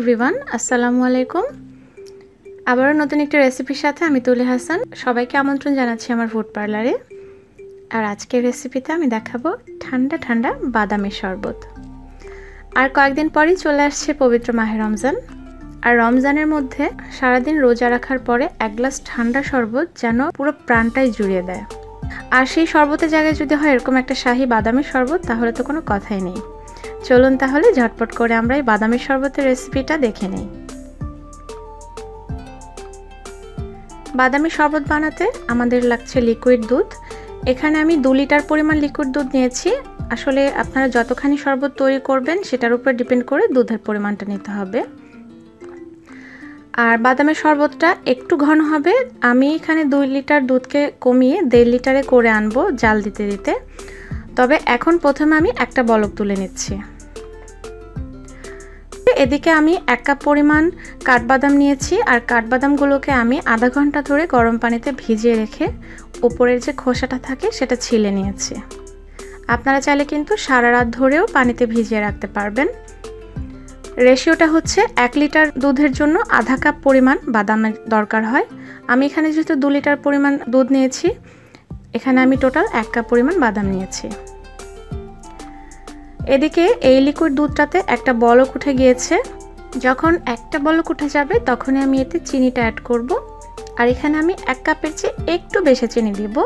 Everyone, আসসালামু আলাইকুম। আবারও নতুন একটা রেসিপির সাথে আমি তুলি হাসান সবাইকে আমন্ত্রণ জানাচ্ছি আমার ফুড পার্লারে। আর আজকের রেসিপিতে আমি দেখাবো ঠান্ডা ঠান্ডা বাদামের শরবত। আর কয়েকদিন পরেই চলে আসছে পবিত্র মাহে রমজান। আর রমজানের মধ্যে সারাদিন রোজা রাখার পরে এক গ্লাস ঠান্ডা শরবত যেন পুরো প্রাণটাই জুড়িয়ে দেয়। আর সেই শরবতের জায়গায় যদি হয় এরকম একটা শাহী বাদামের শরবত, তাহলে তো কোনো কথাই নেই। চলুন তাহলে ঝটপট করে আমরা এই বাদামের শরবতের রেসিপিটা দেখে নিই। বাদামের শরবত বানাতে আমাদের লাগছে লিকুইড দুধ। এখানে আমি 2 লিটার পরিমাণ লিকুইড দুধ নিয়েছি। আসলে আপনারা যতখানি শরবত তৈরি করবেন সেটার উপর ডিপেন্ড করে দুধের পরিমাণটা নিতে হবে। আর বাদামের শরবতটা একটু ঘন হবে। আমি এখানে 2 লিটার দুধকে কমিয়ে 1.5 লিটারে করে আনবো জাল দিতে দিতে। তবে এখন প্রথমে আমি একটা বলক তুলে নিচ্ছি। এদিকে আমি 1 কাপ পরিমাণ কাঠবাদাম নিয়েছি। আর কাঠবাদামগুলোকে আমি আধা ঘন্টা ধরে গরম পানিতে ভিজিয়ে রেখে উপরের যে খোসাটা থাকে সেটা ছিলে নিয়েছি। আপনারা চাইলে কিন্তু সারা রাত ধরেও পানিতে ভিজিয়ে রাখতে পারবেন। রেশিওটা হচ্ছে 1 লিটার দুধের জন্য আধা কাপ পরিমাণ বাদামের দরকার হয়। আমি এখানে যেহেতু 2 লিটার পরিমাণ দুধ নিয়েছি, এখানে আমি টোটাল 1 কাপ পরিমাণ বাদাম নিয়েছি। এদিকে এই লিকুইড দুধটাতে একটা বলক উঠে গিয়েছে। যখন একটা বলক উঠে যাবে তখনই আমি এতে চিনিটা অ্যাড করব। আর এখানে আমি 1 কাপের চেয়ে একটু বেশি চিনি দিব।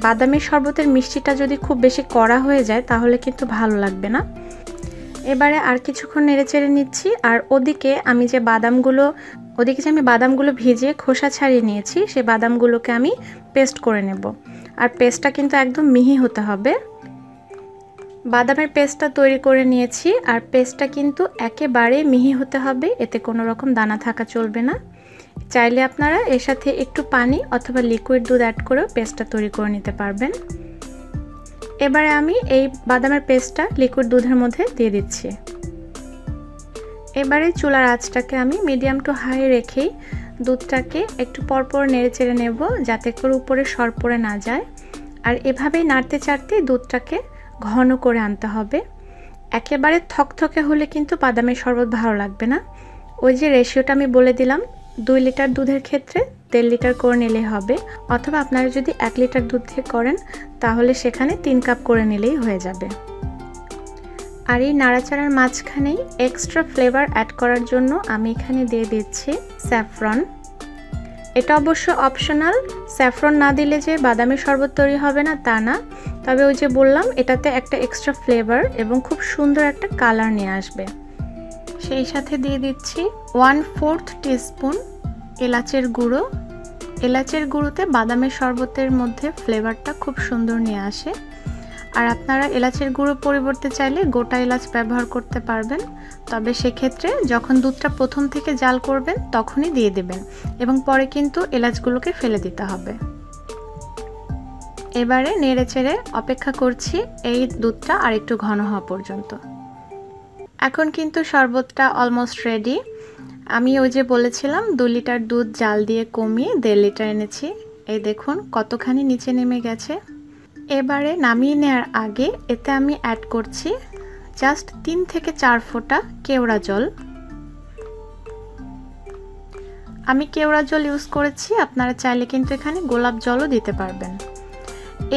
বাদামের শরবতের মিষ্টিটা যদি খুব বেশি কড়া হয়ে যায় তাহলে কিন্তু ভালো লাগবে না। এবারে আর কিছুক্ষণ নেড়েচেড়ে নিচ্ছি। আর ওদিকে আমি বাদামগুলো ভিজিয়ে খোসা ছাড়িয়ে নিয়েছি, সেই বাদামগুলোকে আমি পেস্ট করে নেব। আর পেস্টটা কিন্তু একদম মিহি হতে হবে। বাদামের পেস্টটা তৈরি করে নিয়েছি। আর পেস্টটা কিন্তু একেবারে মিহি হতে হবে, এতে কোনো রকম দানা থাকা চলবে না। চাইলে আপনারা এর সাথে একটু পানি অথবা লিকুইড দুধ অ্যাড করেও পেস্টটা তৈরি করে নিতে পারবেন। এবারে আমি এই বাদামের পেস্টটা লিকুইড দুধের মধ্যে দিয়ে দিচ্ছি। এবারে চুলার আঁচটাকে আমি মিডিয়াম টু হাই রেখেই দুধটাকে একটু পরপর নেড়েচেড়ে নেব, যাতে করে উপরে সর পড়ে না যায়। আর এভাবেই নাড়তে চাড়তে দুধটাকে ঘন করে আনতে হবে। একেবারে থকথকে হলে কিন্তু বাদামের শরবত ভালো লাগবে না। ওই যে রেশিওটা আমি বলে দিলাম, 2 লিটার দুধের ক্ষেত্রে 1.5 লিটার করে নিলেই হবে। অথবা আপনারা যদি 1 লিটার দুধ দিয়ে করেন তাহলে সেখানে 3 কাপ করে নিলেই হয়ে যাবে। আর এই নাড়াচাড়ার মাঝখানেই এক্সট্রা ফ্লেভার অ্যাড করার জন্য আমি এখানে দিয়ে দিচ্ছি স্যাফরন। এটা অবশ্য অপশনাল। স্যাফরন না দিলে যে বাদামের শরবত তৈরি হবে না তা না, তবে ওই যে বললাম এটাতে একটা এক্সট্রা ফ্লেভার এবং খুব সুন্দর একটা কালার নিয়ে আসবে। সেই সাথে দিয়ে দিচ্ছি 1/4 টিস্পুন এলাচের গুঁড়ো। এলাচের গুঁড়োতে বাদামের শরবতের মধ্যে ফ্লেভারটা খুব সুন্দর নিয়ে আসে। আর আপনারা এলাচের গুঁড়ো পরিবর্তে চাইলে গোটা এলাচ ব্যবহার করতে পারবেন। তবে সেক্ষেত্রে যখন দুধটা প্রথম থেকে জাল করবেন তখনই দিয়ে দেবেন এবং পরে কিন্তু এলাচগুলোকে ফেলে দিতে হবে। এবারে নেড়েচেড়ে অপেক্ষা করছি এই দুধটা আরেকটু ঘন হওয়া পর্যন্ত। এখন কিন্তু শরবতটা অলমোস্ট রেডি। আমি ওই যে বলেছিলাম 2 লিটার দুধ জাল দিয়ে কমিয়ে 1.5 লিটার এনেছি। এই দেখুন কতখানি নিচে নেমে গেছে। এবারে নামিয়ে নেওয়ার আগে এতে আমি অ্যাড করছি জাস্ট 3 থেকে 4 ফোঁটা কেওড়া জল। আমি কেওড়া জল ইউজ করেছি, আপনারা চাইলে কিন্তু এখানে গোলাপ জলও দিতে পারবেন।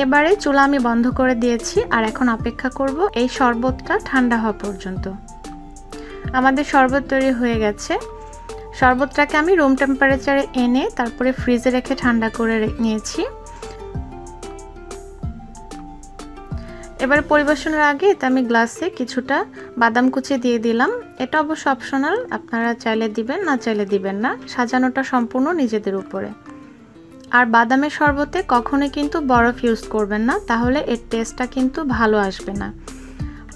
এবারে চুলা আমি বন্ধ করে দিয়েছি। আর এখন অপেক্ষা করব এই শরবতটা ঠান্ডা হওয়া পর্যন্ত। আমাদের শরবত তৈরি হয়ে গেছে। শরবতটাকে আমি রুম টেম্পারেচারে এনে তারপরে ফ্রিজে রেখে ঠান্ডা করে নিয়েছি। এবারে পরিবেশনের আগে এতে আমি গ্লাসে কিছুটা বাদাম কুচি দিয়ে দিলাম। এটা অবশ্য অপশনাল, আপনারা চাইলে দিবেন না চাইলে দিবেন না, সাজানোটা সম্পূর্ণ নিজেদের উপরে। আর বাদামের শরবতে কখনোই কিন্তু বরফ ইউজ করবেন না, তাহলে এর টেস্টটা কিন্তু ভালো আসবে না।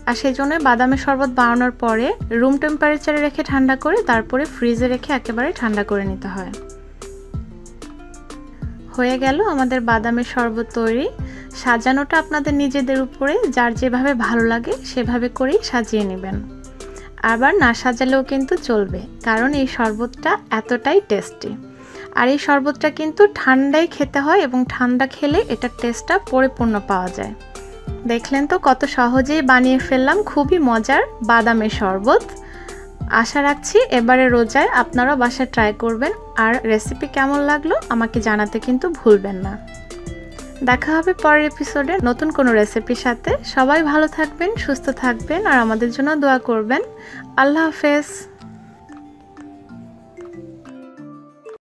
আর সেই জন্য বাদামের শরবত বানানোর পরে রুম টেম্পারেচারে রেখে ঠান্ডা করে তারপরে ফ্রিজে রেখে একেবারে ঠান্ডা করে নিতে হয়। হয়ে গেল আমাদের বাদামের শরবত তৈরি। সাজানোটা আপনাদের নিজেদের উপরে, যার যেভাবে ভালো লাগে সেভাবে করেই সাজিয়ে নেবেন। আবার না সাজালেও কিন্তু চলবে, কারণ এই শরবতটা এতটাই টেস্টি। আর এই শরবতটা কিন্তু ঠান্ডায় খেতে হয় এবং ঠান্ডা খেলে এটার টেস্টটা পরিপূর্ণ পাওয়া যায়। দেখলেন তো কত সহজেই বানিয়ে ফেললাম খুবই মজার বাদামের শরবত। আশা রাখছি এবারে রোজায় আপনারাও বাসায় ট্রাই করবেন, আর রেসিপি কেমন লাগলো আমাকে জানাতে কিন্তু ভুলবেন না। দেখা হবে পরের এপিসোডে নতুন কোনো রেসিপির সাথে। সবাই ভালো থাকবেন, সুস্থ থাকবেন আর আমাদের জন্য দোয়া করবেন। আল্লাহ হাফেজ।